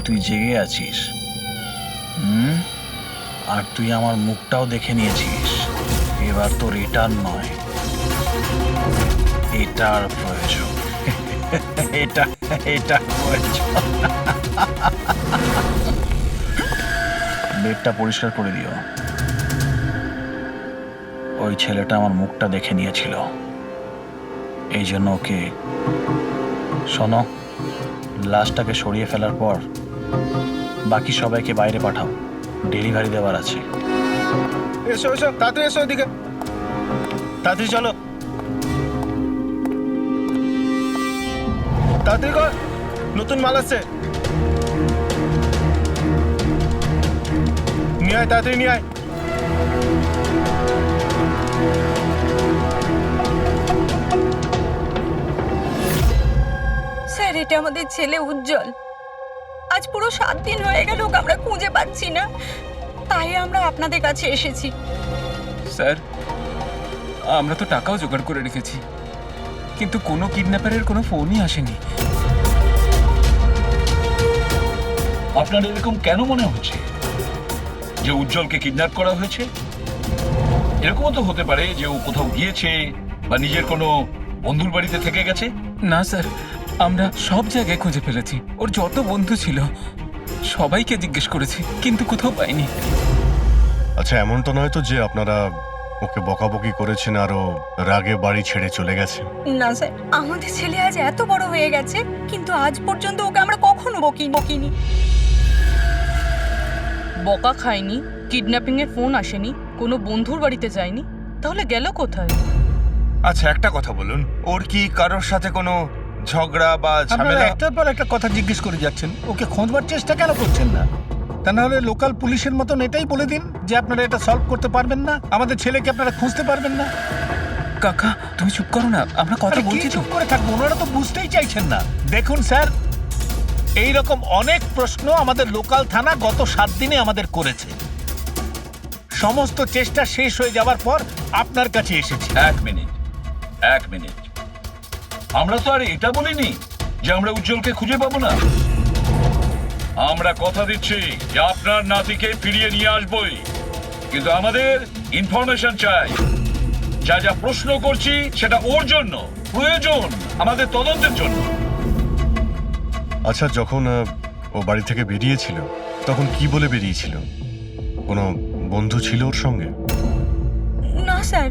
তুই জেগে আছিস। আর তুই আমার মুখটাও দেখে নিয়েছিস। এবার তোর এটার নয়, এটার প্রয়োজন। এটা এটা প্রয়োজন। বেডটা পরিষ্কার করে দিও। ওই ছেলেটা আমার মুখটা দেখে নিয়েছিল, এই জন্য ওকে। শোনো, লাশটাকে সরিয়ে ফেলার পর বাকি সবাইকে বাইরে পাঠাও, ডেলিভারি দেওয়ার আছে। এসো এসো, তাড়াতাড়ি এসো, এদিকে তাড়াতাড়ি চলো, তাড়াতাড়ি কর, নতুন মাল আসছে। নিয়ে আয়, তাড়াতাড়ি নিয়ে আয়। স্যার, এটা আমাদের ছেলে উজ্জ্বল। আজ পুরো 7 দিন হয়ে গেল ওকে আমরা খুঁজে পাচ্ছি না, তাই আমরা আপনাদের কাছে এসেছি। স্যার, আমরা তো টাকাও জোগাড় করে রেখেছি, কিন্তু কোনো কিডন্যাপারের কোনো ফোনই আসেনি। আপনার এরকম কেন মনে হচ্ছে যে উজ্জ্বলকে কিডন্যাপ করা হয়েছে? এরকমও তো হতে পারে যে ও কোথাও গিয়েছে বা নিজের কোনো বন্ধুর বাড়িতে থেকে গেছে। না স্যার, আমরা সব জায়গায় খুঁজে ফেলেছি। ওর যত বন্ধু ছিল সবাইকে জিজ্ঞেস করেছি, কিন্তু কোথাও পাইনি। আচ্ছা, এমন তো নয় তো যে আপনারা ওকে বকাবকি করেছেন আর ও রাগে বাড়ি ছেড়ে চলে গেছে? না স্যার, আমাদের ছেলে আজ এত বড় হয়ে গেছে, কিন্তু আজ পর্যন্ত ওকে আমরা কখনো বকিনি। বকা খায়নি, কিডন্যাপিং এর ফোন আসেনি, কোনো বন্ধুর বাড়িতে যায়নি, তাহলে গেল কোথায়? আচ্ছা, একটা কথা বলুন, ওর কি কারোর সাথে কোনো ঝগড়া বা ঝামেলা? একটার পর একটা কথা জিজ্ঞেস করে যাচ্ছেন, ওকে খোঁজবার চেষ্টা কেন করছেন না? তা না হলে লোকাল পুলিশের মতন এটাই বলে দিন যে আপনারা এটা সলভ করতে পারবেন না, আমাদের ছেলেকে আপনারা খুঁজতে পারবেন না। কাকা, তুমি চুপ করো না, আমরা কথা আরে কি বলছি তো। চুপ করে থাকবো? ওনারা তো বুঝতেই চাইছেন না। দেখুন স্যার, এই রকম অনেক প্রশ্ন আমাদের লোকাল থানা গত 7 দিনে আমাদের করেছে। সমস্ত চেষ্টা শেষ হয়ে যাওয়ার পর আপনার কাছে এসেছি। এক মিনিট। আমরা তো আর এটা বলিনি যে আমরা উজ্জ্বলকে খুঁজে পাবো না। আমরা কথা দিচ্ছি যে আপনার নাতিকে ফিরিয়ে নিয়ে আসবই, কিন্তু আমাদের ইনফরমেশন চাই। যা যা প্রশ্ন করছি সেটা ওর জন্য প্রয়োজন, আমাদের তদন্তের জন্য। আচ্ছা, যখন ও বাড়ি থেকে বেরিয়েছিল তখন কি বলে বেরিয়েছিল? কোনো বন্ধু ছিল ওর সঙ্গে? না স্যার,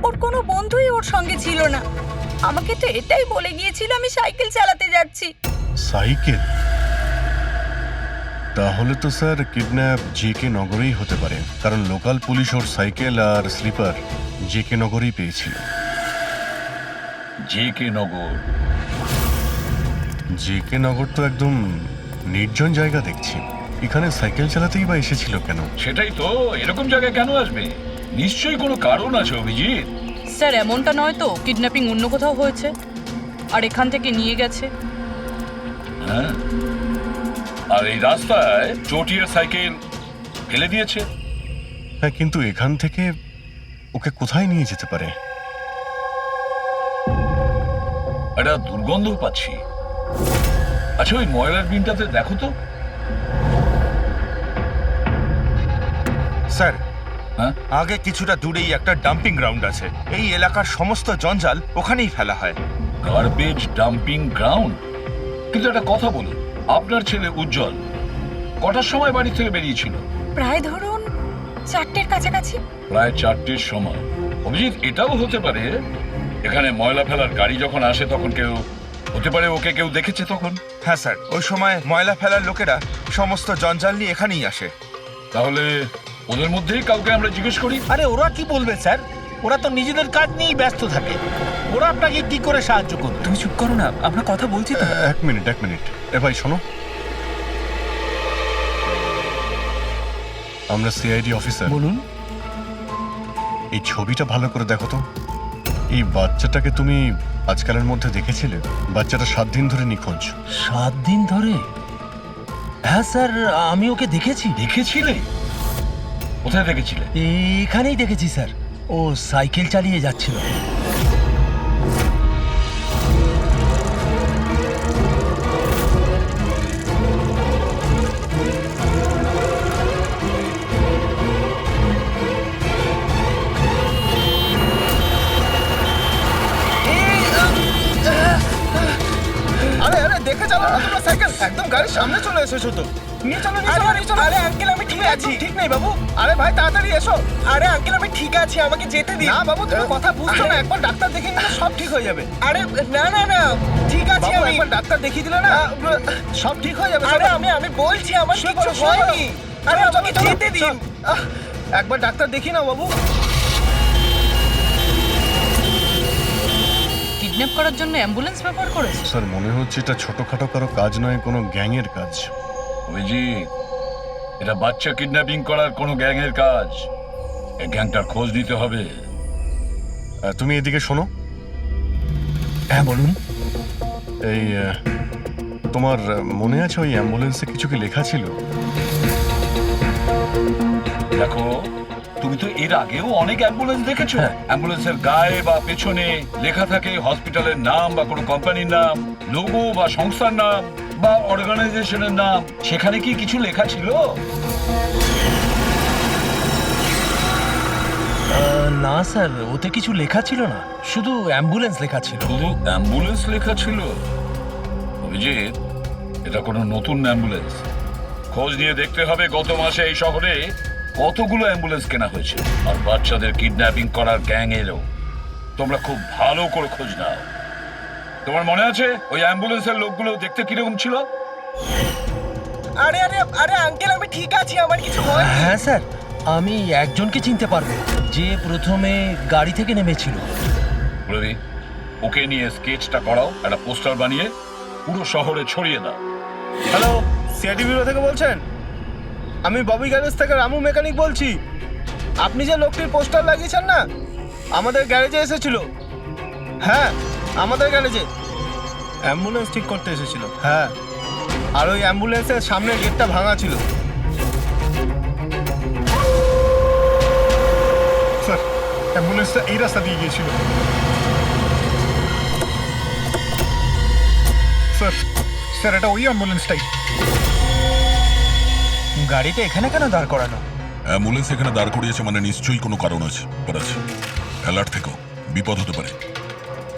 ওর কোনো বন্ধুই ওর সঙ্গে ছিল না। আমাকে তো এটাই বলে গিয়েছিল আমি সাইকেল চালাতে যাচ্ছি। সাইকেল? তাহলে তো স্যার কিডন্যাপ জেকে নগরেই হতে পারে, কারণ লোকাল পুলিশ ওর সাইকেল আর স্লিপার জেকে নগরেই পেয়েছিল। জেকে নগর? জেকে নগর তো একদম নির্জন জায়গা দেখছি, এখানে সাইকেল চালাতেই বা এসেছিল কেন? সেটাই তো, এরকম জায়গায় কেন আসবে? নিশ্চয়ই কোনো কারণ আছে অভিজিৎ। স্যার, এমনটা নয় তো কিডন্যাপিং অন্য কোথাও হয়েছে আর এখান থেকে নিয়ে গেছে? হ্যাঁ, আর এই রাস্তায় চটিয়ার সাইকেল ফেলে দিয়েছে। হ্যাঁ, কিন্তু এখান থেকে ওকে কোথায় নিয়ে যেতে পারে? একটা দুর্গন্ধ পাচ্ছি। আচ্ছা, ওই ময়লার বিনটাতে দেখো তো। স্যার, হ্যাঁ, আগে কিছুটা দূরেই একটা ডাম্পিং গ্রাউন্ড আছে। এই এলাকার সমস্ত জঞ্জাল ওখানেই ফেলা হয়। Garbage dumping ground? কিন্তু একটা কথা বলুন, আপনার ছেলে উজ্জ্বল কটার সময় বাড়ি থেকে বেরিয়েছিল? প্রায় ধরুন 4টের কাছাকাছি। প্রায় 4টের সময়। অভিজিৎ, এটাও হতে পারে এখানে ময়লা ফেলার গাড়ি যখন আসে তখন কেউ, হতে পারে ওকে কেউ দেখেছে তখন। হ্যাঁ স্যার, ওই সময় ময়লা ফেলার লোকেরা সমস্ত জঞ্জাল নিয়ে এখানেই আসে। তাহলে ওদের মধ্যেই কাউকে আমরা জিজ্ঞেস করি। আরে ওরা কি বলবে স্যার? ওরা তো নিজেদের কাজ নিয়েই ব্যস্ত থাকে, ওরা আপনাকে কি করে সাহায্য করবে? তুমি চুপ করো না, আমরা কথা বলছি তো। এক মিনিট। এ ভাই শোনো, আমরা সিআইডি অফিসার। বলুন। এই ছবিটা ভালো করে দেখো তো। এই বাচ্চাটাকে তুমি আজকালের মধ্যে দেখেছিলে? বাচ্চাটা 7 দিন ধরে নিখোঁজ। 7 দিন ধরে? হ্যাঁ স্যার, আমি ওকে দেখেছি। দেখেছিলে? কোথায় দেখেছিলে? এখানেই দেখেছি স্যার, ও সাইকেল চালিয়ে যাচ্ছিল। তোমার সাইকেল একদম গাড়ির সামনে চলে এসেছো তো। নিয়ে চলো নিয়ে চলো নিয়ে চলো। আরে আঙ্কেল আমি ঠিক আছি। ঠিক নেই বাবু। আরে ভাই তাড়াতাড়ি এসো। আরে আঙ্কেল আমি ঠিক আছি, আমাকে যেতে দিন। না বাবু তুমি কথা বুঝছো না, একবার ডাক্তার দেখিয়ে নিলে সব ঠিক হয়ে যাবে। আরে না না না ঠিক আছে, আমি একবার ডাক্তার দেখিয়ে দিলে না সব ঠিক হয়ে যাবে। আরে আমি বলছি আমার কিছু হয়নি। আরে আমাকে যেতে দিন। একবার ডাক্তার দেখি না বাবু। কিডন্যাপ করার জন্য অ্যাম্বুলেন্স ব্যবহার করেছে? স্যার মনে হচ্ছে এটা ছোটখাটো কারো কাজ নয়, কোনো গ্যাংয়ের কাজ। অভিজিৎ, এটা বাচ্চা কিডন্যাপিং করার কোনো গ্যাংয়ের কাজ। এই গ্যাংটার খোঁজ নিতে হবে। তুমি এদিকে শোনো। হ্যাঁ বলুন। এই তোমার মনে আছে ওই অ্যাম্বুলেন্সে কিছু কি লেখা ছিল? দেখো, তুমি তো এর আগেও অনেক অ্যাম্বুলেন্স দেখেছো। অ্যাম্বুলেন্সের গায়ে বা পেছনে লেখা থাকে হসপিটালের নাম বা কোনো কোম্পানির নাম, লোগো বা সংস্থার নাম বা অর্গানাইজেশনের নাম। সেখানে কি কিছু লেখা ছিল? না স্যার, ওতে কিছু লেখা ছিল না, শুধু অ্যাম্বুলেন্স লেখা ছিল। শুধু অ্যাম্বুলেন্স লেখা ছিল? অভিজিৎ, এটা কোনো নতুন অ্যাম্বুলেন্স। খোঁজ নিয়ে দেখতে হবে গত মাসে এই শহরে কতগুলো অ্যাম্বুলেন্স কেনা হয়েছে। আর বাচ্চাদের কিডন্যাপিং করার গ্যাং এরও। তোমরা খুব ভালো করে খোঁজ নাও। তোমার মনে আছে ওই অ্যাম্বুলেন্সের লোকগুলো দেখতে কিরকম ছিল? আরে আরে আরে আঙ্কেল আমি ঠিক আছি, আমার কিছু হয়নি। হ্যাঁ স্যার, আমি একজনকে চিনতে পারবো, যে প্রথমে গাড়ি থেকে নেমেছিল। রবি, ওকে নিয়ে স্কেচটা করাও, একটা পোস্টার বানিয়ে পুরো শহরে ছড়িয়ে দাও। হ্যালো, সিআইডি ব্যুরো থেকে বলছেন? আমি ববি গ্যারেজ থেকে রামু মেকানিক বলছি। আপনি যে লোকটির পোস্টার লাগিয়েছেন না, আমাদের গ্যারেজে এসেছিল। হ্যাঁ, আমাদের গ্যারেজে অ্যাম্বুলেন্স ঠিক করতে এসেছিল। হ্যাঁ, আর ওই অ্যাম্বুলেন্সের সামনের গেটটা ভাঙা ছিল। স্যার, অ্যাম্বুলেন্সটা এই রাস্তা দিয়ে গিয়েছিল। স্যার, স্যার এটা ওই অ্যাম্বুলেন্সটাই। গাড়িটা এখানে কেন দাঁড় করানো? অ্যাম্বুলেন্স এখানে দাঁড় করিয়েছে মানে নিশ্চয়ই কোনো কারণ আছে। অ্যালার্ট থেকো, বিপদ হতে পারে।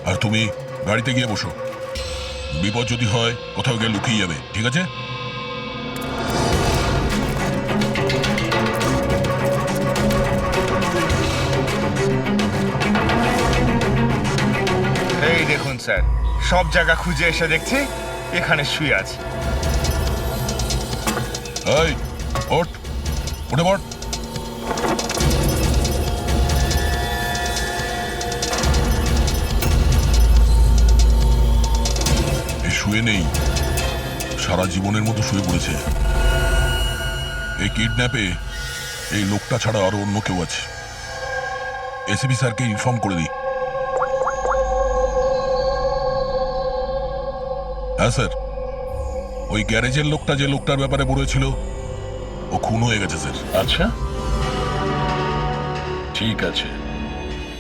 আর তুমি গাড়িতে গিয়ে বসো। বিপদ যদি হয় কোথাও গিয়ে লুকিয়ে যাবে, ঠিক আছে? এই দেখুন স্যার, সব জায়গা খুঁজে এসে দেখছি এখানে শুয়ে আছে। এই ওঠ, উঠে পড়। শুয়ে নেই, সারা জীবনের মতো শুয়ে পড়েছে। এই কিডন্যাপে এই লোকটা ছাড়া আরো অন্য কেউ আছে। এসিপি স্যারকে ইনফর্ম করে দিই। হ্যাঁ স্যার, ওই গ্যারেজের লোকটা যে লোকটার ব্যাপারে বলেছিল ও খুন হয়ে গেছে স্যার। আচ্ছা, ঠিক আছে।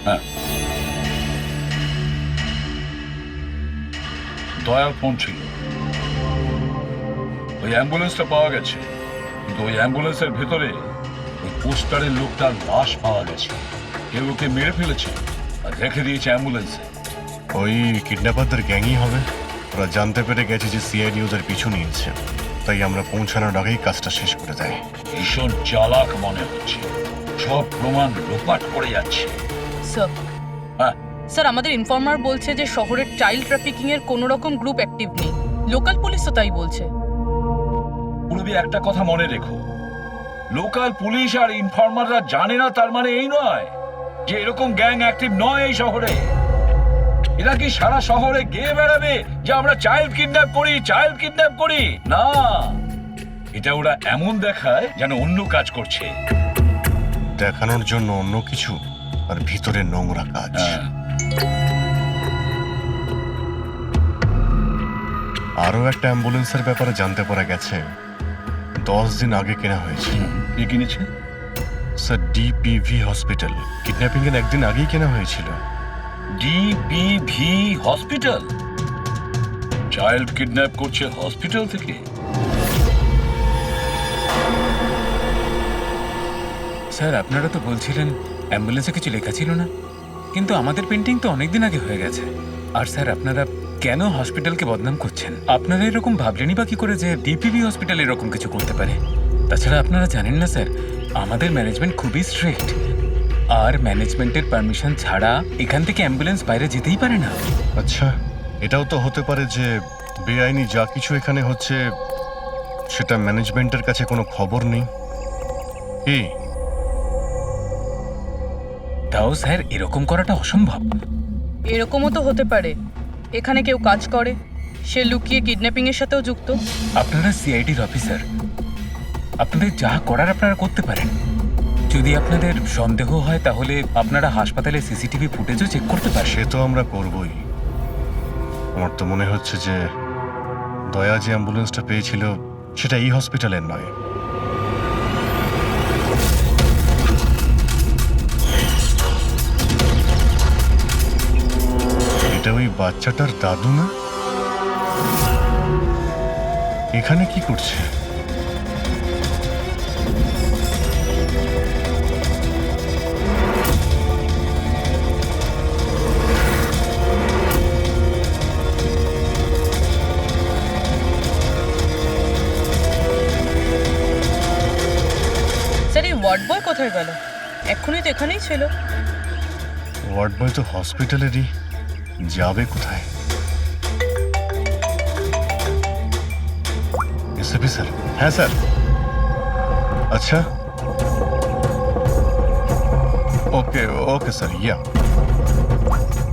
হ্যাঁ, দয়ার ফোন ছিল। ওই অ্যাম্বুলেন্সটা পাওয়া গেছে, কিন্তু ওই অ্যাম্বুলেন্সের ভেতরে ওই পোস্টারের লোকটার লাশ পাওয়া গেছে। কেউ ওকে মেরে ফেলেছে আর রেখে দিয়েছে অ্যাম্বুলেন্সে। ওই কিডন্যাপারদের গ্যাংই হবে। ওরা জানতে পেরে গেছে যে সিআইডি ওদের পিছু নিয়েছে, তাই আমরা পৌঁছানোর আগেই কাজটা শেষ করে দেয়। ভীষণ চালাক মনে হচ্ছে, সব প্রমাণ লোপাট করে যাচ্ছে। স্যার, হ্যাঁ, স্যার আমাদের ইনফর্মার বলছে যে শহরের চাইল্ড ট্রাফিকিং এর কোনো রকম গ্রুপ অ্যাক্টিভ নেই। লোকাল পুলিশও তাই বলছে। পূর্বে একটা কথা মনে রেখো, লোকাল পুলিশ আর ইনফর্মাররা জানে না তার মানে এই নয় যে এরকম গ্যাং অ্যাক্টিভ নয় এই শহরে। এরা কি সারা শহরে গিয়ে বেড়াবে যে আমরা চাইল্ড কিডন্যাপ করি, চাইল্ড কিডন্যাপ করি? না, এটা ওরা এমন দেখায় যেন অন্য কাজ করছে। দেখানোর জন্য অন্য কিছু, আর ভিতরে নোংরা কাজ। হ্যাঁ, আরও একটা অ্যাম্বুলেন্সের ব্যাপারে জানতে পারা গেছে, 10 দিন আগে কেনা হয়েছে। কে কিনেছে? Sir, ডিপিভি hospital. কিডন্যাপিং এর একদিন আগেই কেনা হয়েছিল। ডিপিভি হসপিটাল? চাইল্ড কিডন্যাপ করছে হসপিটাল থেকে? স্যার, আপনারা তো বলছিলেন অ্যাম্বুলেন্সে কিছু লেখা ছিল না, কিন্তু আমাদের পেন্টিং তো অনেকদিন আগে হয়ে গেছে। আর স্যার, আপনারা কেন হসপিটালকে বদনাম করছেন? আপনারা এরকম ভাবলেনই বা কি করে যে ডিপিবি হসপিটাল এরকম কিছু করতে পারে? তাছাড়া আপনারা জানেন না স্যার, আমাদের ম্যানেজমেন্ট খুবই স্ট্রিক্ট, আর ম্যানেজমেন্টের পারমিশন ছাড়া এখান থেকে অ্যাম্বুলেন্স বাইরে যেতেই পারে না। আচ্ছা, এটাও তো হতে পারে যে বেআইনি যা কিছু এখানে হচ্ছে সেটা ম্যানেজমেন্টের কাছে কোনো খবর নেই। কি? তাও স্যার এরকম করাটা অসম্ভব। এরকমও তো হতে পারে এখানে কেউ কাজ করে, সে লুকিয়ে কিডন্যাপিং এর সাথেও যুক্ত। আপনারা সিআইডির অফিসার, আপনাদের যা করার আপনারা করতে পারেন। যদি আপনাদের সন্দেহ হয় তাহলে আপনারা হাসপাতালে সিসিটিভি ফুটেজও চেক করতে পারেন। সে তো আমরা করবই। আমার তো মনে হচ্ছে যে দয়া যে অ্যাম্বুলেন্সটা পেয়েছিল সেটা এই হসপিটালের নয়। এটা ওই বাচ্চাটার দাদু না? এখানে কি করছে? স্যার এই ওয়ার্ড বয় কোথায় গেল? এক্ষুনি তো এখানেই ছিল। ওয়ার্ড বয় তো হসপিটালেরই, যাবে কোথায়? SP sir? হ্যাঁ স্যার। আচ্ছা, ওকে ওকে স্যার। ইয়া,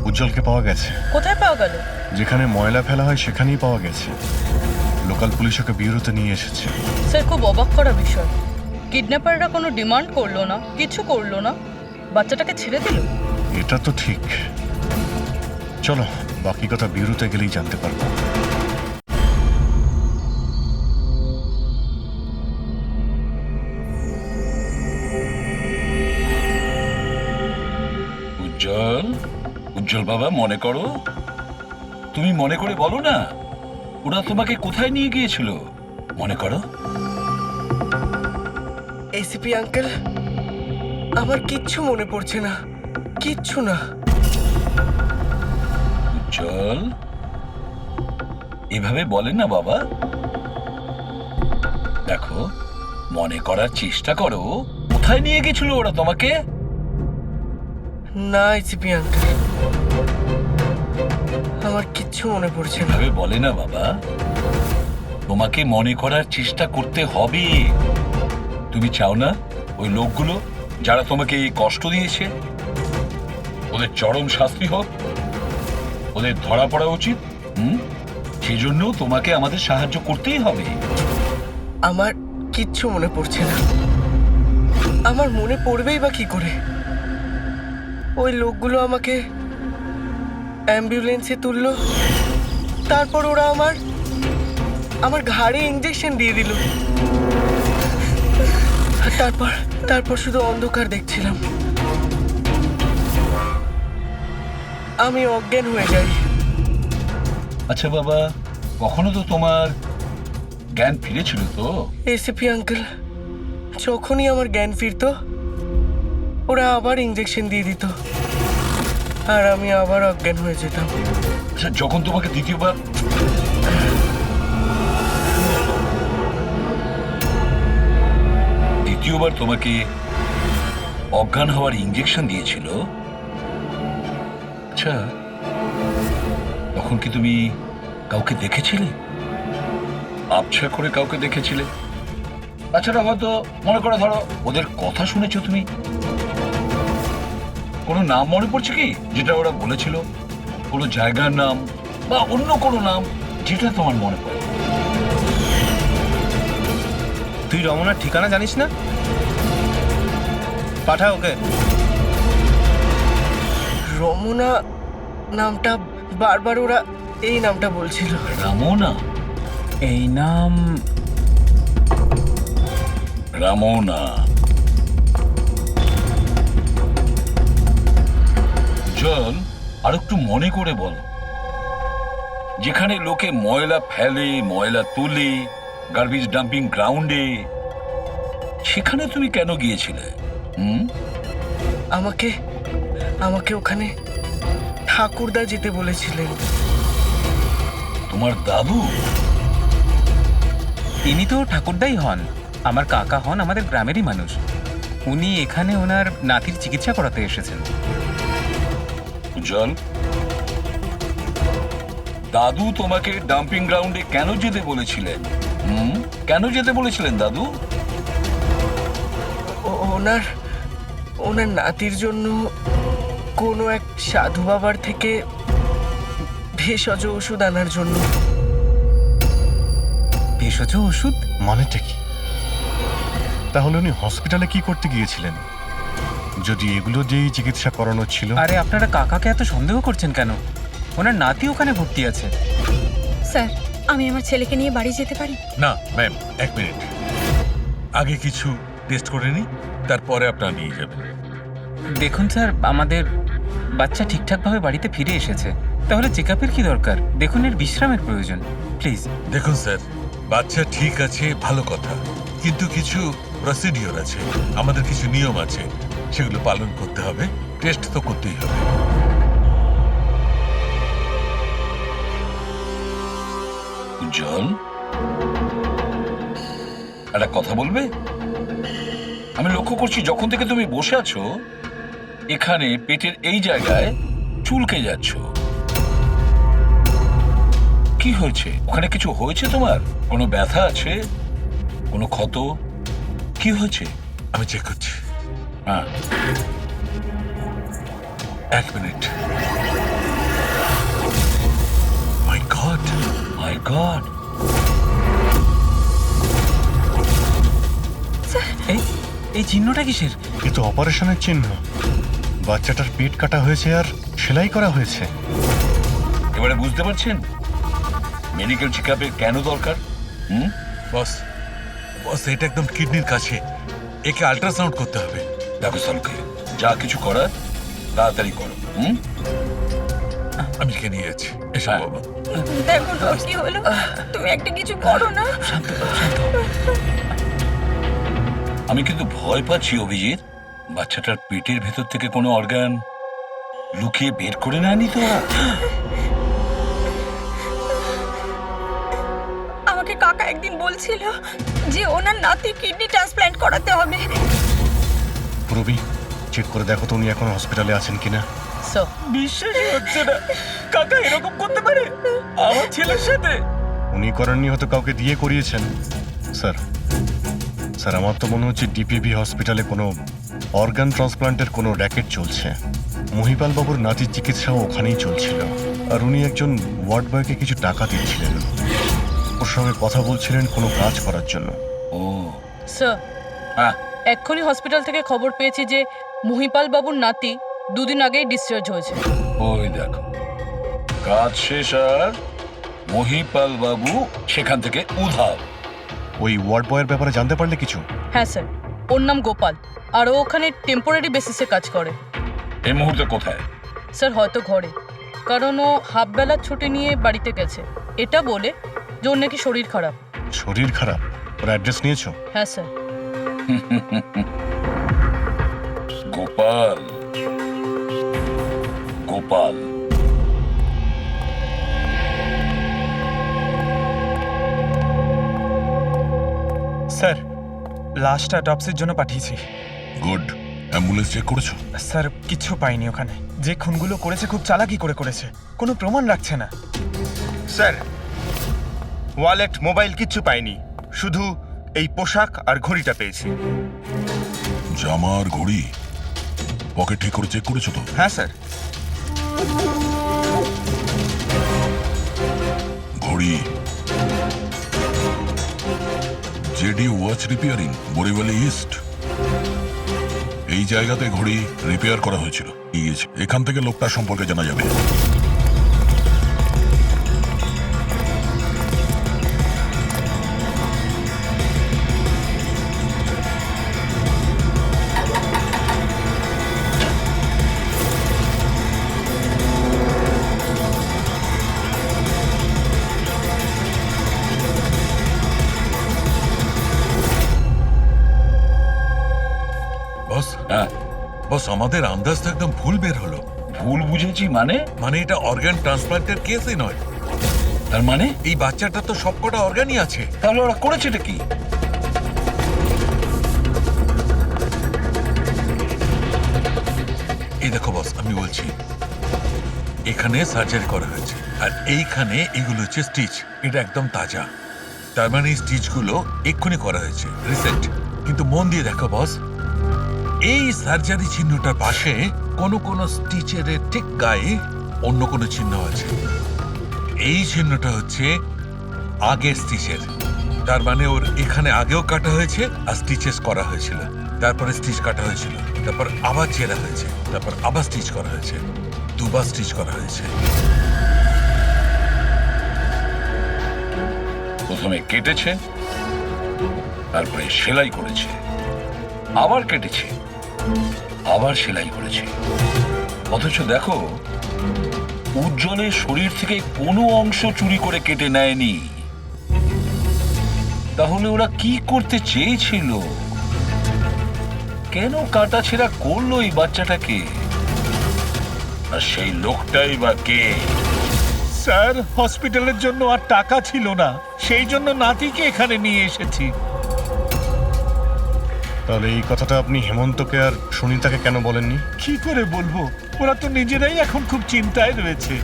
উজ্জ্বলকে পাওয়া গেছে। কোথায় পাওয়া গেল? যেখানে ময়লা ফেলা হয় সেখানেই পাওয়া গেছে। লোকাল পুলিশ ওকে ব্যুরোতে নিয়ে এসেছে। স্যার খুব অবাক করা বিষয়, কিডন্যাপাররা কোনো ডিমান্ড করলো না, কিছু করলো না, বাচ্চাটাকে ছেড়ে দিল। এটা তো ঠিক। চলো, বাকি কথা ব্যুরোতে গেলেই জানতে পারবো। উজ্জ্বল, উজ্জ্বল বাবা, মনে করো, তুমি মনে করে বলো না ওরা তোমাকে কোথায় নিয়ে গিয়েছিল, মনে করো। এসিপি আঙ্কেল, আমার কিচ্ছু মনে পড়ছে না, কিচ্ছু না। উজ্জ্বল, এভাবে বলেন না বাবা। দেখো, মনে করার চেষ্টা করো, কোথায় নিয়ে গেছিল ওরা তোমাকে? না এসিপি আঙ্কেল, আমার কিচ্ছু মনে পড়ছে না। এভাবে বলে না বাবা, তোমাকে মনে করার চেষ্টা করতে হবে। তুমি চাও না ওই লোকগুলো যারা তোমাকে এই কষ্ট দিয়েছে ওদের চরম শাস্তি হোক, ওদের ধরা পড়া উচিত? সেজন্য তোমাকে আমাদের সাহায্য করতেই হবে। আমার কিচ্ছু মনে পড়ছে না। আমার মনে পড়বেই বা কি করে? ওই লোকগুলো আমাকে অ্যাম্বুলেন্সে তুললো, তারপর ওরা আমার ঘাড়ে ইঞ্জেকশন দিয়ে দিল। আর তারপর শুধু অন্ধকার দেখছিলাম। আমি অজ্ঞান হয়ে যাই। আচ্ছা বাবা, কখনো তো তোমার জ্ঞান ফিরেছিল তো? এসিপি আঙ্কেল, যখনই আমার জ্ঞান ফিরতো ওরা আবার ইঞ্জেকশন দিয়ে দিত, আর আমি আবার অজ্ঞান হয়ে যেতাম। আচ্ছা, যখন তোমাকে দ্বিতীয়বার তোমাকে অজ্ঞান হওয়ার ইঞ্জেকশন দিয়েছিল, আচ্ছা তখন কি তুমি কাউকে দেখেছিলে? আবছা করে কাউকে দেখেছিলে? তাছাড়া হয়তো মনে করে ধরো ওদের কথা শুনেছো তুমি। কোনো নাম মনে পড়ছে কি যেটা ওরা বলেছিল? কোনো জায়গার নাম বা অন্য কোনো নাম যেটা তোমার মনে পড়ে? তুই রমনার ঠিকানা জানিস না? পাঠা ওকে। রমনা নামটা বারবার ওরা এই নামটা বলছিল। রামোনা? এই নাম রামোনা। উজ্জ্বল, আর একটু মনে করে বল, যেখানে লোকে ময়লা ফেলে, ময়লা তুলে, গার্বেজ ডাম্পিং গ্রাউন্ডে, সেখানে তুমি কেন গিয়েছিলে? আমাকে ওখানে ঠাকুরদা যেতে বলেছিলেন। তোমার দাদু? তিনি তো ঠাকুরদাই হন, আমার কাকা হন, আমাদের গ্রামেরই মানুষ। উনি এখানে ওনার নাতির চিকিৎসা করাতে এসেছেন। উজ্জ্বল, দাদু তোমাকে ডাম্পিং গ্রাউন্ডে কেন যেতে বলেছিলেন? কেন যেতে বলেছিলেন দাদু? ওনার ওনার নাতির জন্য কোনো এক সাধু বাবার থেকে ভেষজ ওষুধ আনার জন্য। ভেষজ ওষুধ? মানেটা কি? তাহলে উনি হসপিটালে কি করতে গিয়েছিলেন যদি এগুলো দিয়েই চিকিৎসা করানো ছিল? আরে আপনারা কাকাকে এত সন্দেহ করছেন কেন? ওনার নাতি ওখানে ভর্তি আছে। স্যার, আমি আমার ছেলেকে নিয়ে বাড়ি যেতে পারি? না ম্যাম, 1 মিনিট। আগে কিছু টেস্ট করে নি, তারপরে আপনারা নিয়ে যাবেন। দেখুন স্যার, আমাদের বাচ্চা ঠিকঠাকভাবে বাড়িতে ফিরে এসেছে, তাহলে চেক আপের কি দরকার? দেখুন, এর বিশ্রামের প্রয়োজন, প্লিজ। দেখুন স্যার, বাচ্চা ঠিক আছে, ভালো কথা, কিন্তু কিছু প্রসিডিওর আছে, আমাদের কিছু নিয়ম আছে, সেগুলো পালন করতে হবে। টেস্ট তো করতেই হবে। উজ্জ্বল, একটা কথা বলবে? আমি লক্ষ্য করছি যখন থেকে তুমি বসে আছো এখানে পেটের এই জায়গায় চুলকে যাচ্ছ। কি হয়েছে? ওখানে কিছু হয়েছে তোমার? কোনো ব্যথা আছে? কোনো ক্ষত? কি হয়েছে? আমি চেক করছি। হ্যাঁ, 1 মিনিট। মাই গড, মাই গড। এই চিহ্নটা কিসের? এ তো অপারেশনের চিহ্ন। বাচ্চাটার পেট কাটা হয়েছে আর সেলাই করা হয়েছে। এবারে বুঝতে পারছেন মেডিকেল চেকআপে কেন দরকার? বস বস, এটা একদম কিডনির কাছে, একে আল্ট্রাসাউন্ড করতে হবে। দেখো সালকে, যা কিছু করার তাড়াতাড়ি করো। আমি একে নিয়ে যাচ্ছি। এসো হ্যাঁ। বাবা। দেখো না কি হলো, তুমি একটা কিছু করো না। আমি কিন্তু ভয় পাচ্ছি অভিজিৎ, বাচ্চাটার পেটের ভেতর থেকে কোনো অর্গান লুকিয়ে বের করে নেয়নি তো? আমাকে কাকা একদিন বলছিল যে ওনার নাতির কিডনি ট্রান্সপ্ল্যান্ট করাতে হবে। রবি, চেক করে দেখো তো উনি এখন হসপিটালে আছেন কিনা। স্যার, বিশ্বাসই হচ্ছে না, কাকা এরকম করতে পারে আমার ছেলের সাথে। উনি করেননি, হয়তো কাউকে দিয়ে করিয়েছেন। স্যার স্যার আমার তো মনে হচ্ছে ডিপিভি হসপিটালে কোনো অর্গান ট্রান্সপ্লান্টের কোনো র্যাকেট চলছে। মহিপাল বাবুর নাতির চিকিৎসাও ওখানেই চলছিল, আর উনি একজন ওয়ার্ড বয়কে কিছু টাকা দিচ্ছিলেন, ওর সঙ্গে কথা বলছিলেন কোনো কাজ করার জন্য। ও স্যার, হ্যাঁ, এক্ষুনি হসপিটাল থেকে খবর পেয়েছি যে মহিপাল বাবুর নাতি 2 দিন আগেই ডিসচার্জ হয়েছে। ওই দেখো, কাজ শেষ আর মহিপাল বাবু সেখান থেকে উধাও। ওই ওয়ার্ড বয়ের ব্যাপারে জানতে পারলে কিছু? হ্যাঁ স্যার, ওর নাম গোপাল, আর ও ওখানে টেম্পোরারি বেসিসে কাজ করে। এই মুহূর্তে কোথায়? স্যার হয়তো ঘরে, কারণ ও হাফ বেলার ছুটি নিয়ে বাড়িতে গেছে, এটা বলে যে ওর নাকি শরীর খারাপ। শরীর খারাপ? ওর অ্যাড্রেস নিয়েছো? হ্যাঁ sir. Gopal, Gopal sir, last অটপসির জন্য পাঠিয়েছি। গুড। অ্যাম্বুলেন্স চেক করেছো? স্যার, কিচ্ছু পাইনি ওখানে। যে খুনগুলো করেছে খুব চালাকি করে করেছে, কোনো প্রমাণ রাখছে না। স্যার, ওয়ালেট মোবাইল কিচ্ছু পাইনি, শুধু এই পোশাক আর ঘড়িটা পেয়েছি। জামা আর ঘড়ি পকেট ঠিক করে চেক করেছো তো? হ্যাঁ স্যার। ঘড়ি JD watch repairing, Borivali east, এই জায়গাতে ঘড়ি রিপেয়ার করা হয়েছিল। এখান থেকে লোকটার সম্পর্কে জানা যাবে। বস, হ্যাঁ, বস, আমাদের আন্দাজ তো একদম ভুল বের হলো। ভুল বুঝেছি মানে? মানে এটা অর্গান ট্রান্সপ্লান্টের কেসই নয়। তার মানে এই বাচ্চাটা তো সবকটা অর্গানই আছে। তাহলে ওরা করেছেটা কি? এই দেখো বস, আমি বলছি এখানে সার্জারি করা হয়েছে আর এইখানে এগুলো হচ্ছে স্টিচ। এটা একদম তাজা, তার মানে এই স্টিচগুলো এক্ষুনি করা হয়েছে, রিসেন্ট। কিন্তু মন দিয়ে দেখো বস, এই সার্জারি চিহ্নটার পাশে কোনো কোনো স্টিচের ঠিক গায়ে অন্য কোনো চিহ্ন আছে। এই চিহ্নটা হচ্ছে আগের স্টিচের, তার মানে ওর এখানে আগেও কাটা হয়েছে আর স্টিচেস করা হয়েছিল, তারপরে স্টিচ কাটা হয়েছিল, তারপর আবার চেরা হয়েছে, তারপর আবার স্টিচ করা হয়েছে, দুবার স্টিচ করা হয়েছে। প্রথমে কেটেছে, তারপরে সেলাই করেছে, আবার কেটেছে, আবার সেলাই করেছে। অথচ দেখো, উজ্জ্বলের শরীর থেকে কোনো অংশ চুরি করে কেটে নেয়নি। তাহলে ওরা কি করতে চেয়েছিল? কেন কাটা ছেঁড়া করলো এই বাচ্চাটাকে? আর সেই লোকটাই বা কে? স্যার, হসপিটালের জন্য আর টাকা ছিল না, সেই জন্য নাতিকে এখানে নিয়ে এসেছি। তাহলে এই কথাটা আপনি হেমন্তকে আর সুনীতাকে কেন বলেননি? কি করে বলবো, ওরা তো নিজেরাই এখন খুব চিন্তায় রয়েছে।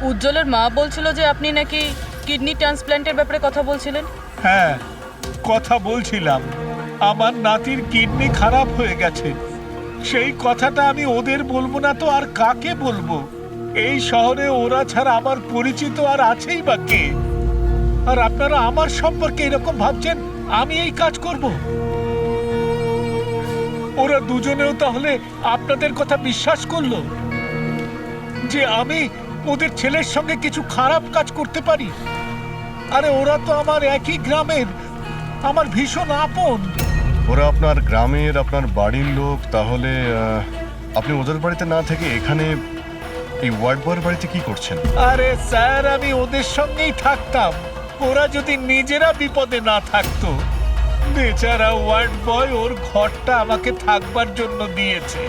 উজ্জ্বলের মা বলছিল যে আপনি নাকি কিডনি ট্রান্সপ্ল্যান্টের ব্যাপারে কথা বলছিলেন। হ্যাঁ, কথা বলছিলাম। আমার নাতির কিডনি খারাপ হয়ে গেছে, সেই কথাটা আমি ওদের বলবো না তো আর কাকে বলবো? এই শহরে ওরা ছাড়া আমার পরিচিত আর আছেই বা কে? আর আপনারা আমার সম্পর্কে এরকম ভাবছেন আমি এই কাজ করব? ওরা দুজনেও তাহলে আপনাদের কথা বিশ্বাস করলো যে আমি ওদের ছেলের সঙ্গে কিছু খারাপ কাজ করতে পারি? আরে ওরা তো আমার একই গ্রামের, আমার ভীষণ আপন। ওরা আপনার গ্রামের, আপনার বাড়ির লোক, তাহলে আপনি ওদের বাড়িতে না থেকে এখানে এই ওয়ার্ড বয়ের বাড়িতে কি করছেন? আরে স্যার, আমি ওদের সঙ্গেই থাকতাম, ওরা যদি নিজেরা বিপদে না থাকতো। বেচারা ওয়ার্ড বয় ওর ঘরটা আমাকে থাকবার জন্য দিয়েছে।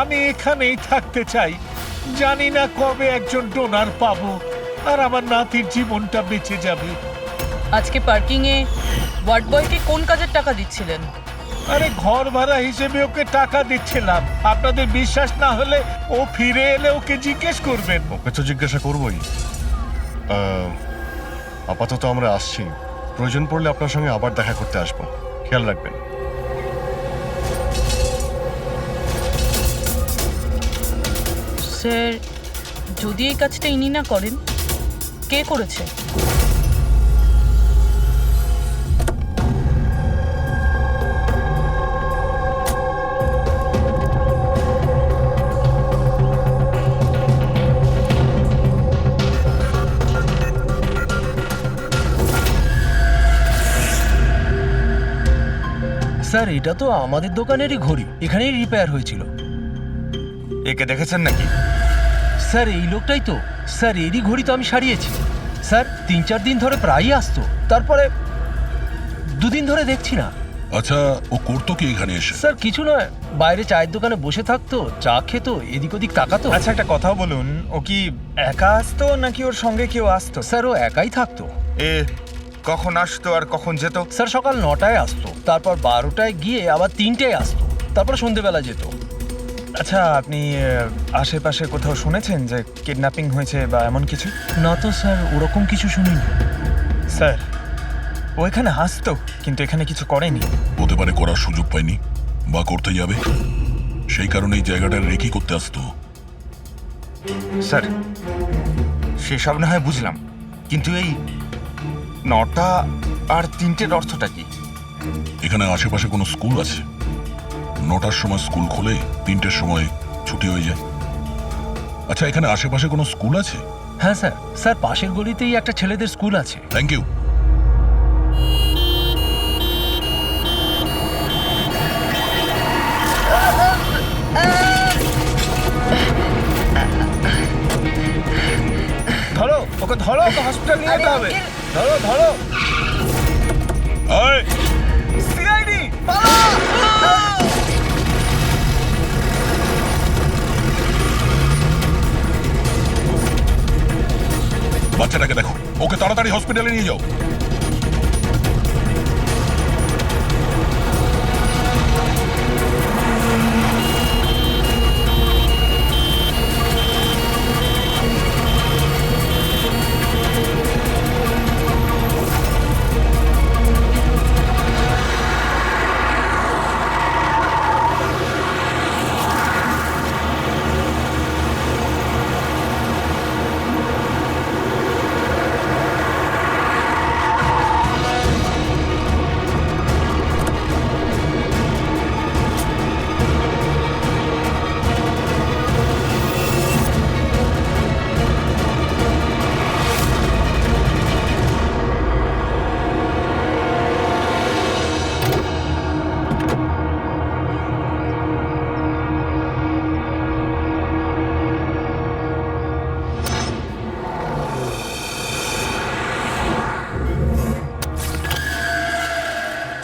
আমি এখানেই থাকতে চাই, জানি না কবে একজন ডোনার পাবো আর আমার নাতির জীবনটা বেঁচে যাবে। আজকে পার্কিংয়ে ওয়ার্ড বয়কে কোন কাজের টাকা দিচ্ছিলেন? আরে ঘর ভাড়া হিসেবে ওকে টাকা দিচ্ছিলাম। আপনাদের বিশ্বাস না হলে ও ফিরে এলে ওকে জিজ্ঞেস করবেন। ওকে তো জিজ্ঞাসা করবোই। আপাতত আমরা আসছি, প্রয়োজন পড়লে আপনার সঙ্গে আবার দেখা করতে আসবো, খেয়াল রাখবেন। স্যার, যদি এই কাজটা ইনি না করেন, কে করেছে? স্যার, এটা তো আমাদের দোকানেরই ঘড়ি, এখানেই রিপেয়ার হয়েছিল। একে দেখেছেন নাকি? স্যার, এই লোকটাই তো। স্যার, এরই ঘড়ি তো আমি সারিয়েছি। স্যার, 3-4 দিন ধরে প্রায়ই আসতো, তারপরে 2 দিন ধরে দেখছি না। আচ্ছা, ও করতো কি এখানে এসে? স্যার, কিছু নয়, বাইরে চায়ের দোকানে বসে থাকতো, চা খেত, এদিক ওদিক তাকাতো। আচ্ছা, একটা কথা বলুন, ও কি একা আসতো নাকি ওর সঙ্গে কেউ আসতো? স্যার, ও একাই থাকতো। এ কখন আসতো আর কখন যেত? স্যার, সকাল 9টায় আসতো, তারপর 12টায় গিয়ে আবার 3টায় আসতো, তারপর সন্ধেবেলা যেত। আচ্ছা, আপনি আশেপাশে কোথাও শুনেছেন যে কিডন্যাপিং হয়েছে বা এমন কিছু? না তো স্যার, ওরকম কিছু শুনিনি। স্যার, ও এখানে আসতো কিন্তু এখানে কিছু করেনি। হতে পারে করার সুযোগ পায়নি বা করতে যাবে, সেই কারণে এই জায়গাটা রেকি করতে আসতো। স্যার, সেসব না হয় বুঝলাম, কিন্তু এই 9টা আর 3টের অর্থটা কি? এখানে আশেপাশে কোনো স্কুল আছে? 9টার সময় স্কুল খোলে, 3টের সময় ছুটি হয়ে যায়। আচ্ছা, এখানে আশেপাশে কোনো স্কুল আছে? হ্যাঁ স্যার, স্যার পাশের গলিতেই একটা ছেলেদের স্কুল আছে। Thank you. ধরো ওকে, ধরো ওকে, হসপিটাল নিয়ে যেতে হবে। ধরো ধরো। আয়, সিআইডি বাচ্চাটাকে দেখো, ওকে তাড়াতাড়ি হসপিটালে নিয়ে যাও।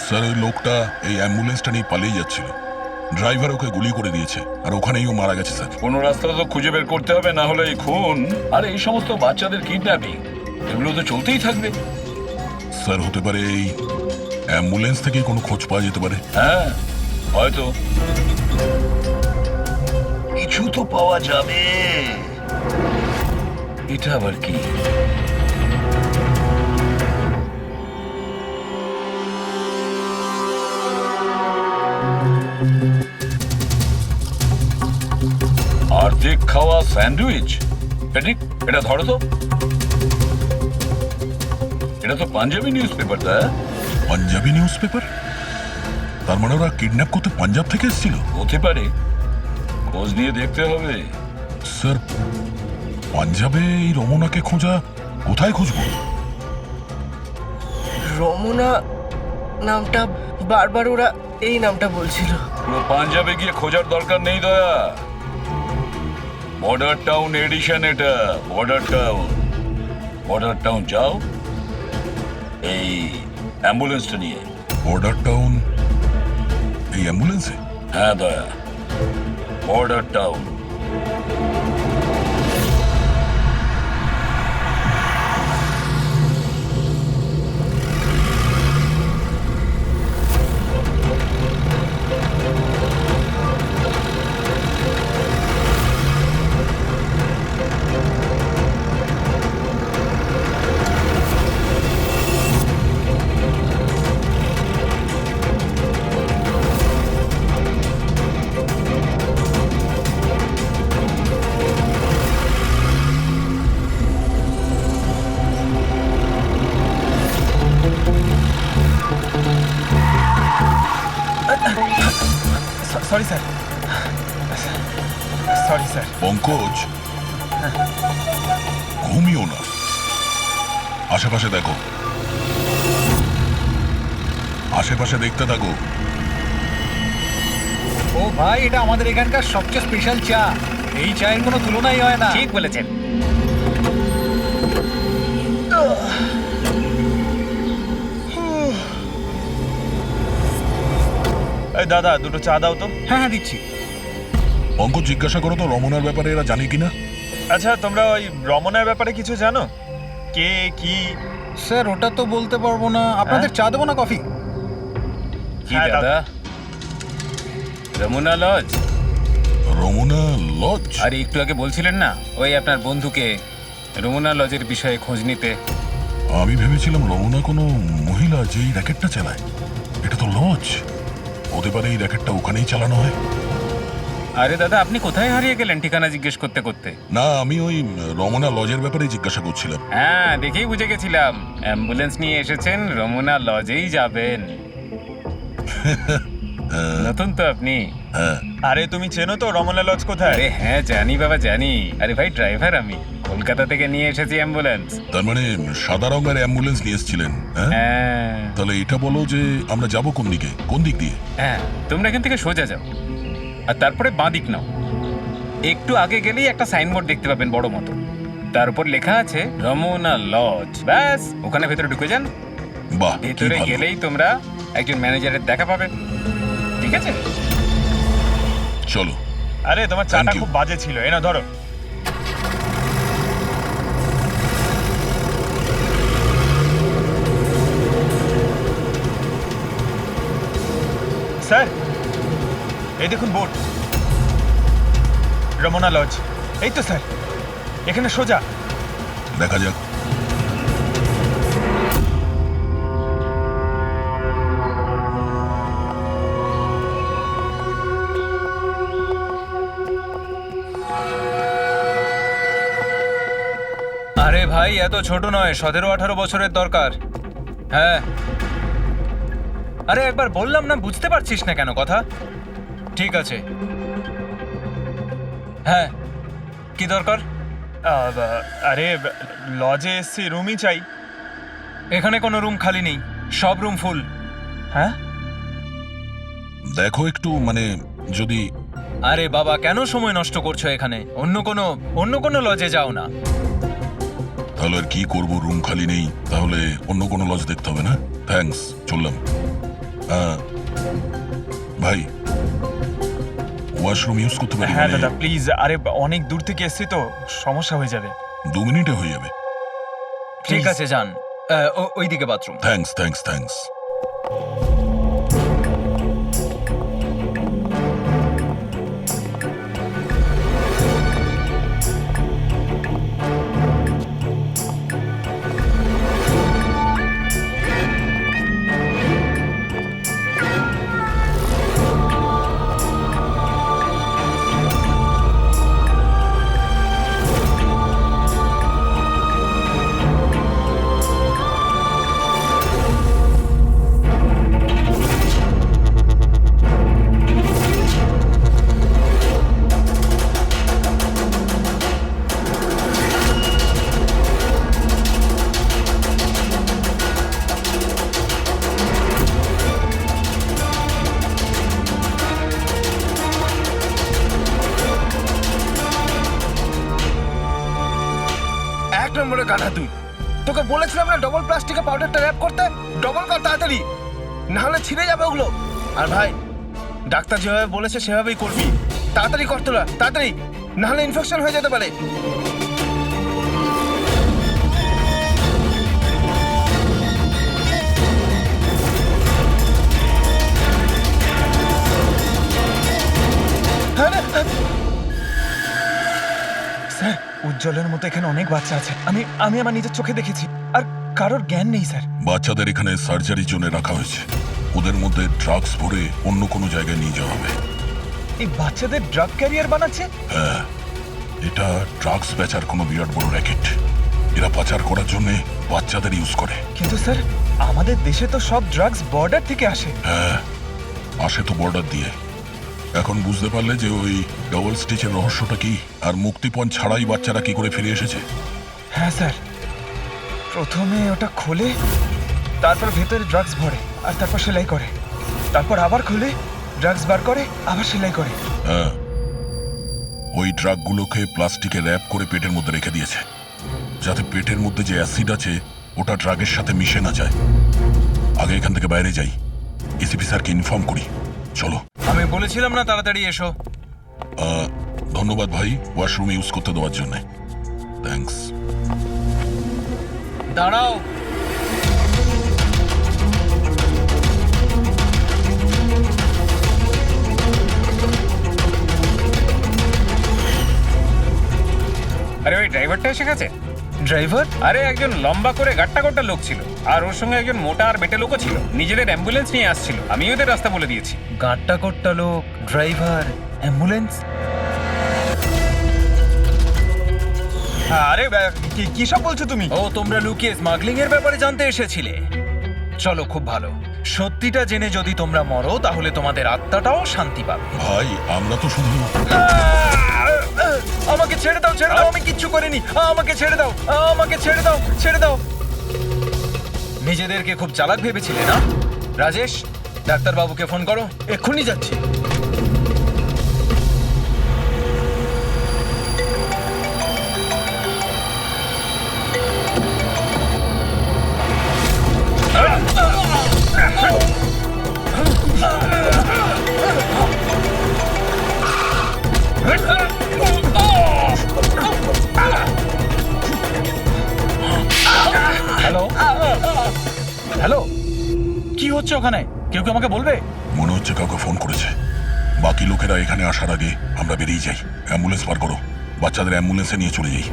স্যার, ওই লোকটা এই অ্যাম্বুলেন্সটা নিয়ে পালিয়ে যাচ্ছিল। ড্রাইভার ওকে গুলি করে দিয়েছে, আর ওখানেই ও মারা গেছে স্যার। কোনো রাস্তা তো খুঁজে বের করতে হবে, না হলে এই খুন আর এই সমস্ত বাচ্চাদের কিডন্যাপিং এগুলো তো চলতেই থাকবে। স্যার, হতে পারে এই অ্যাম্বুলেন্স থেকে কোনো খোঁজ পাওয়া যেতে পারে। হ্যাঁ, হয়তো কিছু তো পাওয়া যাবে। এটা আবার কি? অর্ধেক খাওয়া স্যান্ডউইচ। পেট্রিক, এটা ধরো তো। এটা তো পাঞ্জাবি নিউজ পেপার। তা পাঞ্জাবি নিউজ পেপার? তার মানে ওরা কিডন্যাপ করতে পাঞ্জাব থেকে এসেছিল? হতে পারে, খোঁজ নিয়ে দেখতে হবে। স্যার, পাঞ্জাবে এই রমনাকে খোঁজা, কোথায় খুঁজবো? রমনা নামটা বারবার ওরা এই নামটা বলছিল। পুরো পাঞ্জাবে গিয়ে খোঁজার দরকার নেই দয়া। বর্ডার টাউন এডিশন এটা, বর্ডার টাউন। বর্ডার টাউন যাও এই অ্যাম্বুলেন্সটা নিয়ে। বর্ডার টাউন এই অ্যাম্বুলেন্সে? হ্যাঁ Daya, border town. Sorry sir, sorry sir. Pankaj, ঘুমিও না, আশেপাশে দেখো, আশেপাশে দেখতে থাকো। ও ভাই, এটা আমাদের এখানকার সবচেয়ে স্পেশাল চা। এই চায়ের কোনো তুলনাই হয় না। ঠিক বলেছেন। এই দাদা, দুটো চা দাও তো। হ্যাঁ হ্যাঁ, দিচ্ছি। পঙ্কজ, জিজ্ঞাসা করো তো রমনার ব্যাপারে এরা জানে কিনা। আচ্ছা, তোমরা ওই রমনার ব্যাপারে কিছু জানো? কে কি? স্যার, ওটা তো বলতে পারবো না। আপনাদের চা দেবো না কফি? কি হ্যাঁ, দাদা? রমনা লজ? রমনা লজ? আর একটু আগে বলছিলেন না ওই আপনার বন্ধুকে রমনা লজের বিষয়ে খোঁজ নিতে। আমি ভেবেছিলাম রমনা কোনো মহিলা যে এই র্যাকেটটা চালায়। এটা তো লজ, হতে পারে এই র্যাকেটটা ওখানেই চালানো হয়। আরে দাদা, আপনি কোথায় হারিয়ে গেলেন ঠিকানা জিজ্ঞেস করতে করতে? না, আমি ওই রমনা লজের ব্যাপারে জিজ্ঞাসা করছিলাম। হ্যাঁ, দেখেই বুঝে গেছিলাম অ্যাম্বুলেন্স নিয়ে এসেছেন, রমনা লজেই যাবেন। নতুন তো আপনি? হ্যাঁ। আরে, তুমি চেনো তো রমনা লজ কোথায়? আরে হ্যাঁ, জানি বাবা জানি। আরে ভাই, ড্রাইভার আমি, কলকাতা থেকে নিয়ে এসেছি অ্যাম্বুলেন্স। তার মানে সাদা রঙের অ্যাম্বুলেন্স নিয়ে এসেছিলেন? হ্যাঁ। হ্যাঁ তাহলে এটা বলো যে আমরা যাব কোন দিকে, কোন দিক দিয়ে? হ্যাঁ, তোমরা এখান থেকে সোজা যাও আর তারপরে বাঁ দিক নাও। একটু আগে গেলেই একটা সাইনবোর্ড দেখতে পাবেন বড় মতো, তার উপর লেখা আছে রমনা লজ। ব্যাস, ওখানে ভেতরে ঢুকে যান। বাহ, কি ভেতরে ভালো। গেলেই তোমরা একজন ম্যানেজারের দেখা পাবে। ঠিক আছে, চলো। আরে, তোমার চাটা Thank you. খুব বাজে ছিল। এনা ধরো। স্যার এই দেখুন বোর্ড, রমনা লজ। এই তো স্যার, এখানে সোজা। দেখা যাক। আরে ভাই এত ছোট নয়, 17-18 বছরের দরকার। হ্যাঁ, আরে একবার বললাম না, বুঝতে পারছিস না কেন কথা? ঠিক আছে, হ্যাঁ কি দরকার? আরে লজে এসছি, রুমই চাই। এখানে কোনো রুম খালি নেই, সব রুম ফুল। হ্যাঁ দেখো একটু, মানে যদি আরে বাবা কেন সময় নষ্ট করছো এখানে? অন্য কোনো লজে যাও না। তাহলে আর কি করবো, রুম খালি নেই, তাহলে অন্য কোনো লজ দেখতে হবে না? থ্যাঙ্কস, চললাম। ভাই, ওয়াশরুম ইউজ করতে পারি? হ্যাঁ দাদা প্লিজ, আরে অনেক দূর থেকে এসছি তো, সমস্যা হয়ে যাবে। 2 মিনিটে হয়ে যাবে। ঠিক আছে যান, ওইদিকে বাথরুম। Thanks thanks thanks. এক নম্বরে গাধা তুই। তোকে বলেছিলাম না ডবল প্লাস্টিকের পাউডারটা র্যাপ করতে। ডবল কর তাড়াতাড়ি, না হলে ছিঁড়ে যাবে ওগুলো। আর ভাই, ডাক্তার যেভাবে বলেছে সেভাবেই করবি। তাড়াতাড়ি কর তোরা, তাড়াতাড়ি, না হলে ইনফেকশন হয়ে যেতে পারে। স্যার, উজ্জ্বলের মতো এখানে অনেক বাচ্চা আছে, আমি আমার নিজের চোখে দেখেছি, আর কারোর জ্ঞান নেই স্যার। বাচ্চাদের এখানে সার্জারির জন্য রাখা হয়েছে, ওদের মধ্যে ড্রাগস ভরে অন্য কোনো জায়গায় নিয়ে যাওয়া হবে। এই বাচ্চাদের ড্রাগ ক্যারিয়ার বানাচ্ছে? হ্যাঁ, এটা ড্রাগস বেচার কোনো বিরাট বড় র্যাকেট। এরা পাচার করার জন্য বাচ্চাদের ইউজ করে। কিন্তু স্যার, আমাদের দেশে তো সব ড্রাগস বর্ডার থেকে আসে। হ্যাঁ, আসে তো বর্ডার দিয়ে। এখন বুঝতে পারলে যে ওই ডবল স্টিচের রহস্যটা কি, আর মুক্তিপণ ছাড়াই বাচ্চারা কি করে ফিরে এসেছে? হ্যাঁ স্যার, প্রথমে ওটা খোলে, তারপর ভেতরে ড্রাগস ভরে, আর তারপর সেলাই করে, তারপর আবার খুলে ড্রাগস বার করে, আবার সেলাই করে। হ্যাঁ, ওই ড্রাগগুলোকে প্লাস্টিকে র্যাপ করে পেটের মধ্যে রেখে দিয়েছে, যাতে পেটের মধ্যে যে অ্যাসিড আছে ওটা ড্রাগের সাথে মিশে না যায়। আগে এখান থেকে বাইরে যাই, এসিপি স্যারকে ইনফর্ম করি। চলো। আমি বলেছিলাম না তাড়াতাড়ি এসো। ধন্যবাদ ভাই, ওয়াশরুম ইউজ করতে দেওয়ার জন্য। থ্যাঙ্কস। দাঁড়াও, আরে ওই ড্রাইভারটা এসে গেছে। ড্রাইভার? আরে একজন লম্বা করে গাট্টা গোট্টা লোক ছিল, আর ওর সঙ্গে একজন মোটা আর বেটে লোকও ছিল। নিজেদের অ্যাম্বুলেন্স নিয়ে আসছিল, আমি ওদের রাস্তা বলে দিয়েছি। গাঁটটা কোট্টা লোক, ড্রাইভার, অ্যাম্বুলেন্স। আরে কি সব বলছো তুমি? ও, তোমরা লুকিয়ে স্মাগলিং এর ব্যাপারে জানতে এসেছিলে? চলো, খুব ভালো। সত্যিটা জেনে যদি তোমরা মরো, তাহলে তোমাদের আত্মাটাও শান্তি পাবে। ভাই, আমরা তো শুধু আমাকে ছেড়ে দাও, ছেড়ে দাও, আমি কিচ্ছু করিনি। আমাকে ছেড়ে দাও, আমাকে ছেড়ে দাও, ছেড়ে দাও। নিজেদেরকে খুব চালাক ভেবেছিলে না? রাজেশ, ডাক্তারবাবুকে ফোন করো। এক্ষুনি যাচ্ছি। হ্যালো হ্যালো, কি হচ্ছে ওখানে? কেউ কি আমাকে বলবে? মনে হচ্ছে কাউকে ফোন করেছে। বাকি লোকেরা এখানে আসার আগে আমরা বেরিয়ে যাই। অ্যাম্বুলেন্স পার করো, বাচ্চাদের অ্যাম্বুলেন্সে নিয়ে চলে যাই।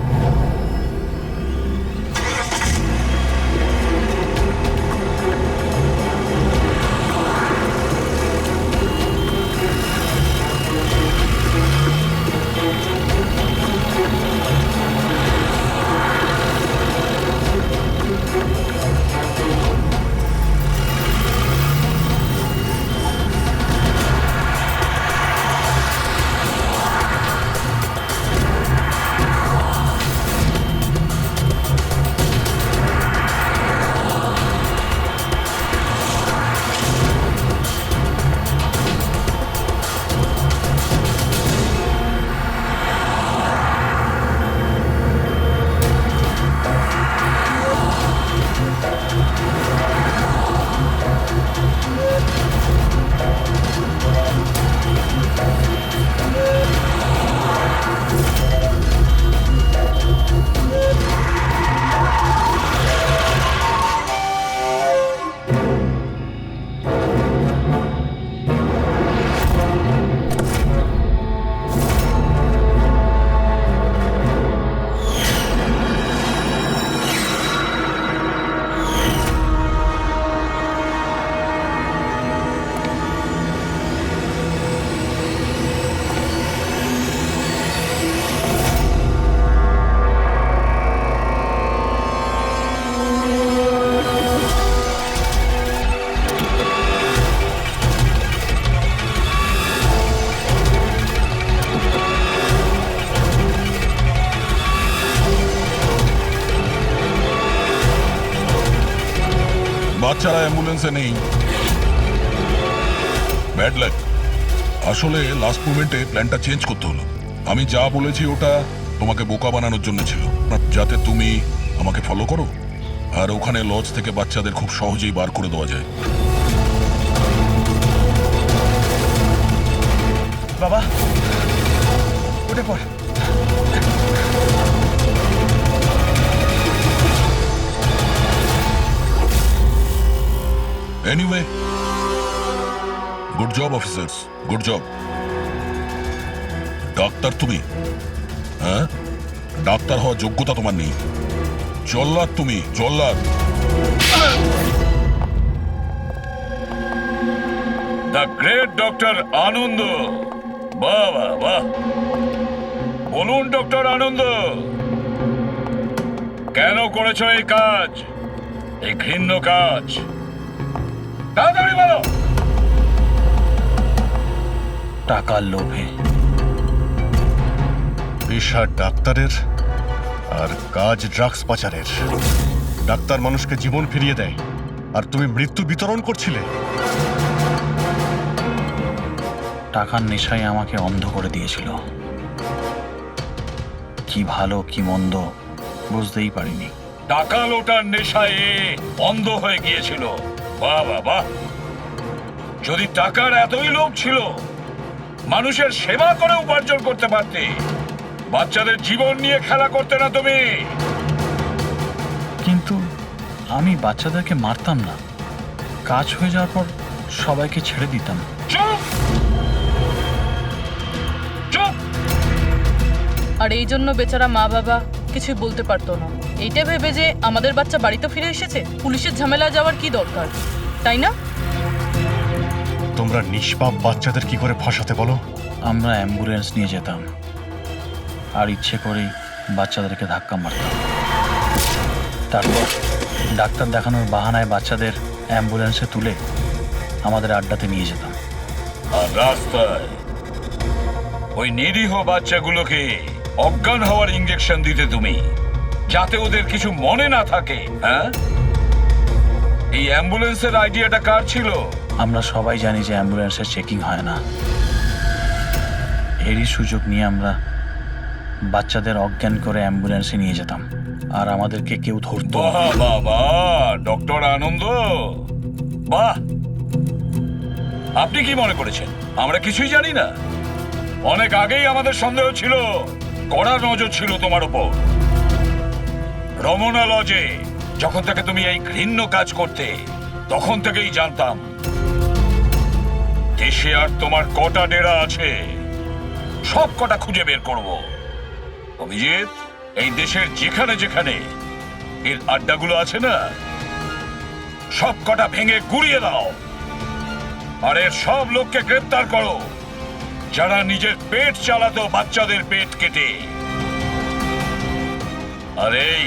বাচ্চারা অ্যাম্বুলেন্সে নেই। Bad luck. আসলে লাস্ট মোমেন্টে প্ল্যানটা চেঞ্জ করতে হলো। আমি যা বলেছি ওটা তোমাকে বোকা বানানোর জন্য ছিল, যাতে তুমি আমাকে ফলো করো আর ওখানে লজ থেকে বাচ্চাদের খুব সহজেই বার করে দেওয়া যায়। বাবা উঠে পড়। Anyway, good job officers, good job. Doctor তুমি? হ্যাঁ, ডাক্তার হওয়ার যোগ্যতা তোমার নেই। জল্লাদ তুমি, জল্লাদ। দ্য গ্রেট ডক্টর আনন্দ। বাহ বাহ বাহ। বলুন ডক্টর আনন্দ, কেন করেছো এই কাজ, এই ঘৃণ্য কাজ? তাড়াতাড়ি বলো। টাকার লোভে। পেশা ডাক্তারের আর কাজ ড্রাগস পাচারের। ডাক্তার মানুষকে জীবন ফিরিয়ে দেয় আর তুমি মৃত্যু বিতরণ করছিলে। টাকার নেশায় আমাকে অন্ধ করে দিয়েছিল। কি ভালো কি মন্দ বুঝতেই পারিনি। টাকা লোটার নেশায় অন্ধ হয়ে গিয়েছিল। বাহ বাহ বাহ। যদি টাকার এতই লোভ ছিল, মানুষের সেবা করে উপার্জন করতে পারতে। বাচ্চাদের জীবন নিয়ে খেলা করতে না তুমি। কিন্তু আমি বাচ্চাদেরকে মারতাম না। কাজ হয়ে যাওয়ার পর সবাইকে ছেড়ে দিতাম। চুপ চুপ। আর এই জন্য বেচারা মা বাবা কিছুই বলতে পারতো না। এইটা ভেবে যে আমাদের বাচ্চা বাড়িতে ফিরে এসেছে, পুলিশের ঝামেলা যাওয়ার কি দরকার, তাই না? তোমরা নিষ্পাপ বাচ্চাদের কি করে ফাঁসাতে বলো? আমরা অ্যাম্বুলেন্স নিয়ে যেতাম আর ইচ্ছে করেই বাচ্চাদেরকে ধাক্কা মারতাম। তারপর ডাক্তার দেখানোর বাহানায় বাচ্চাদের অ্যাম্বুলেন্সে তুলে আমাদের আড্ডাতে নিয়ে যেতাম। আর রাস্তায় ওই নিরীহ বাচ্চাগুলোকে অজ্ঞান হওয়ার ইঞ্জেকশন দিতে তুমি, যাতে ওদের কিছু মনে না থাকে। হ্যাঁ, এই অ্যাম্বুলেন্সের আইডিয়াটা কার ছিল? আমরা সবাই জানি যে অ্যাম্বুলেন্সের চেকিং হয় না। এরই সুযোগ নিয়ে আমরা বাচ্চাদের অজ্ঞান করে অ্যাম্বুলেন্সে নিয়ে যেতাম আর আমাদেরকে কেউ ধরতো। বাহ বাহ বাহ, ডক্টর আনন্দ, বাহ। আপনি কি মনে করেছেন আমরা কিছুই জানি না? অনেক আগেই আমাদের সন্দেহ ছিল, কড়া নজর ছিল তোমার উপর। রমনা লজে যখন থেকে তুমি এই ঘৃণ্য কাজ করতে, তখন থেকেই জানতাম দেশে আর তোমার কটা ডেরা আছে সব কটা খুঁজে বের করব। অভিজিৎ, এই দেশের যেখানে যেখানে এর আড্ডাগুলো আছে না, সব কটা ভেঙে গুড়িয়ে দাও। আর এর সব লোককে গ্রেফতার করো যারা নিজের পেট চালাতো বাচ্চাদের পেট কেটে। আর এই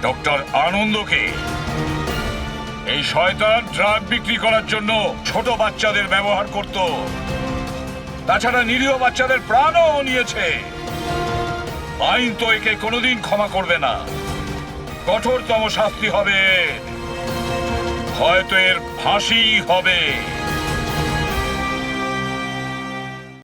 ডক্টর আনন্দকে, এই শয়তান ড্রাগ বিক্রি করার জন্য ছোট বাচ্চাদের ব্যবহার করত। তাছাড়া নিরীহ বাচ্চাদের প্রাণও নিয়েছে। আইন তো একে কোনোদিন ক্ষমা করবে না। কঠোরতম শাস্তি হবে, হয়তো এর ফাঁসি হবে।